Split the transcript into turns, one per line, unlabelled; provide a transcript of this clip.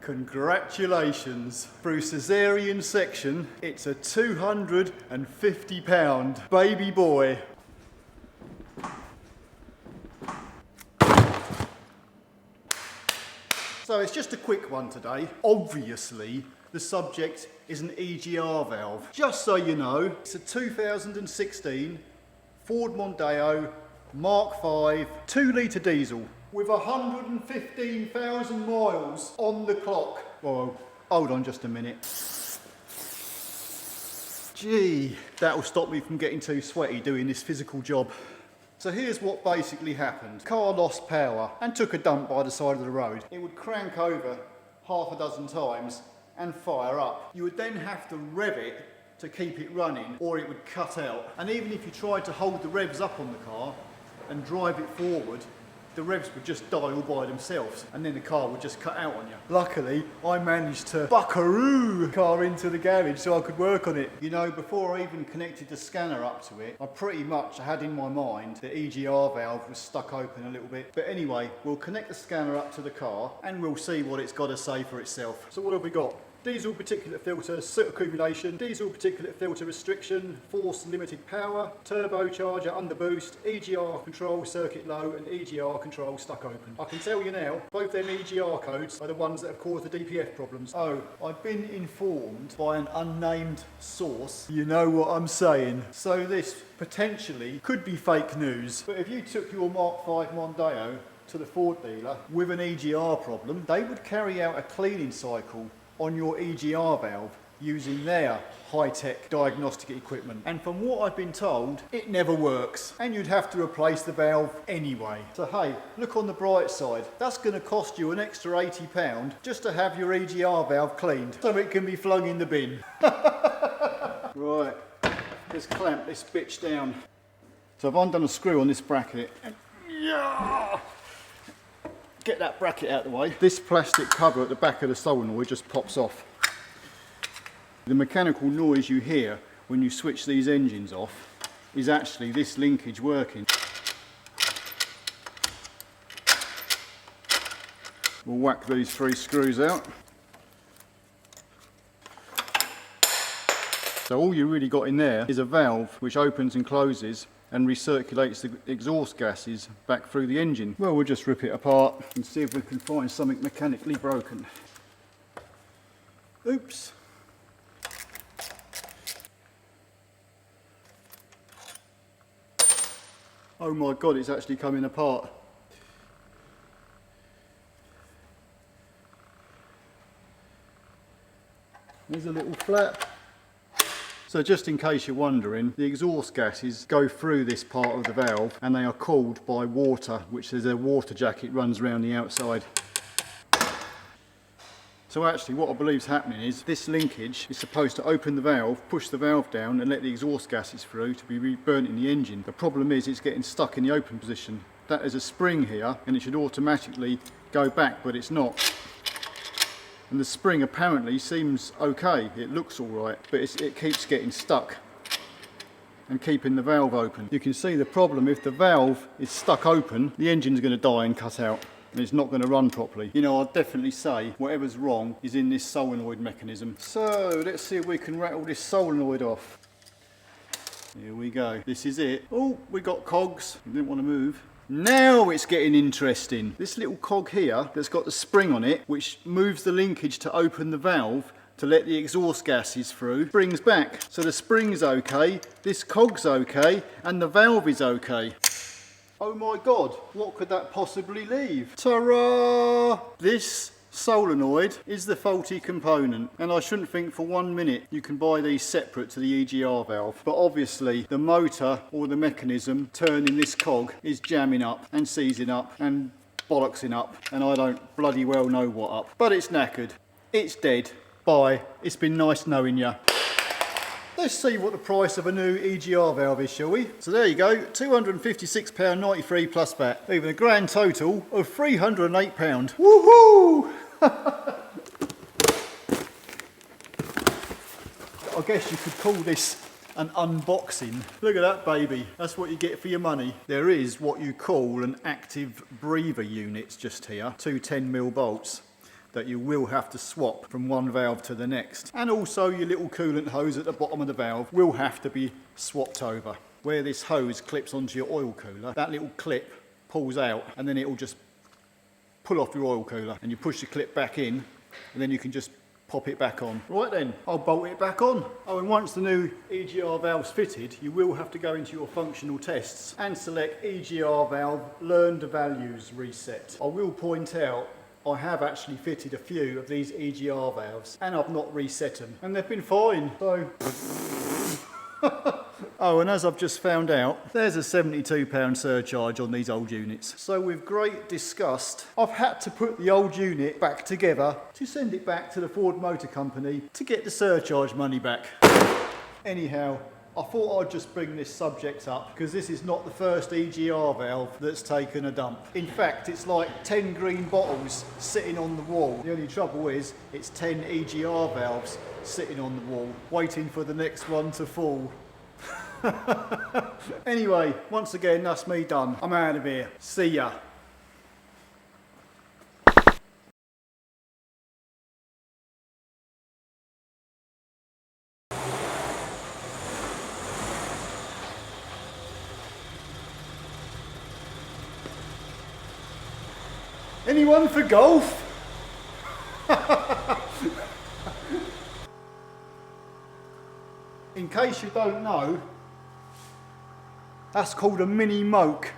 Congratulations. Through caesarean section, it's a 250-pound baby boy. So it's just a quick one today. Obviously, the subject is an EGR valve. Just so you know, it's a 2016 Ford Mondeo Mk5 2-litre diesel with 115,000 miles on the clock. Well, hold on just a minute. Gee, that'll stop me from getting too sweaty doing this physical job. So here's what basically happened. Car lost power and took a dump by the side of the road. It would crank over half a dozen times and fire up. You would then have to rev it to keep it running or it would cut out. And even if you tried to hold the revs up on the car and drive it forward, the revs would just die all by themselves and then the car would just cut out on you. Luckily, I managed to buckaroo the car into the garage so I could work on it. You know, before I even connected the scanner up to it, I pretty much had in my mind the EGR valve was stuck open a little bit. But anyway, we'll connect the scanner up to the car and we'll see what it's got to say for itself. So what have we got? Diesel particulate filter, soot accumulation, diesel particulate filter restriction, force limited power, turbocharger under boost, EGR control circuit low and EGR control stuck open. I can tell you now, both them EGR codes are the ones that have caused the DPF problems. Oh, I've been informed by an unnamed source. You know what I'm saying. So this potentially could be fake news, but if you took your Mk5 Mondeo to the Ford dealer with an EGR problem, they would carry out a cleaning cycle on your EGR valve using their high-tech diagnostic equipment. And from what I've been told, it never works. And you'd have to replace the valve anyway. So hey, look on the bright side. That's going to cost you an extra £80 just to have your EGR valve cleaned so it can be flung in the bin. Right, let's clamp this bitch down. So I've undone a screw on this bracket. And yeah! Get that bracket out of the way. This plastic cover at the back of the solenoid just pops off. The mechanical noise you hear when you switch these engines off is actually this linkage working. We'll whack these 3 screws out. So all you really got in there is a valve which opens and closes and recirculates the exhaust gases back through the engine. Well, we'll just rip it apart and see if we can find something mechanically broken. Oops. Oh my God, it's actually coming apart. There's a little flap. So just in case you're wondering, the exhaust gases go through this part of the valve and they are cooled by water, which is a water jacket runs around the outside. So actually what I believe is happening is this linkage is supposed to open the valve, push the valve down and let the exhaust gases through to be burnt in the engine. The problem is it's getting stuck in the open position. That is a spring here and it should automatically go back, but it's not. And the spring apparently seems okay, it looks alright, but it keeps getting stuck and keeping the valve open. You can see the problem: if the valve is stuck open, the engine's going to die and cut out and it's not going to run properly. You know, I'd definitely say whatever's wrong is in this solenoid mechanism. So let's see if we can rattle this solenoid off. Here we go, this is it. Oh, we got cogs, we didn't want to move. Now it's getting interesting. This little cog here that's got the spring on it, which moves the linkage to open the valve to let the exhaust gases through, springs back. So the spring's okay, this cog's okay, and the valve is okay. Oh my God, what could that possibly leave? Ta-ra! This solenoid is the faulty component, and I shouldn't think for 1 minute you can buy these separate to the EGR valve, but obviously the motor or the mechanism turning this cog is jamming up and seizing up and bollocksing up, and I don't bloody well know what up. But it's knackered, it's dead. Bye, it's been nice knowing ya. Let's see what the price of a new EGR valve is, shall we? So there you go, £256.93 plus VAT, leaving a grand total of £308. Woohoo! I guess you could call this an unboxing. Look at that baby, that's what you get for your money. There is what you call an active breather unit just here, two 10mm bolts. that you will have to swap from one valve to the next. And also your little coolant hose at the bottom of the valve will have to be swapped over. Where this hose clips onto your oil cooler, that little clip pulls out and then it will just pull off your oil cooler, and you push the clip back in and then you can just pop it back on. Right then, I'll bolt it back on. Oh, and once the new EGR valve's fitted, you will have to go into your functional tests and select EGR valve learned values reset. I will point out I have actually fitted a few of these EGR valves and I've not reset them and they've been fine, so oh, and as I've just found out, there's a £72 surcharge on these old units. So with great disgust, I've had to put the old unit back together to send it back to the Ford Motor Company to get the surcharge money back. Anyhow, I thought I'd just bring this subject up because this is not the first EGR valve that's taken a dump. In fact, it's like 10 green bottles sitting on the wall. The only trouble is, it's 10 EGR valves sitting on the wall, waiting for the next one to fall. Anyway, once again, that's me done. I'm out of here. See ya. Anyone for golf? In case you don't know, that's called a mini moke.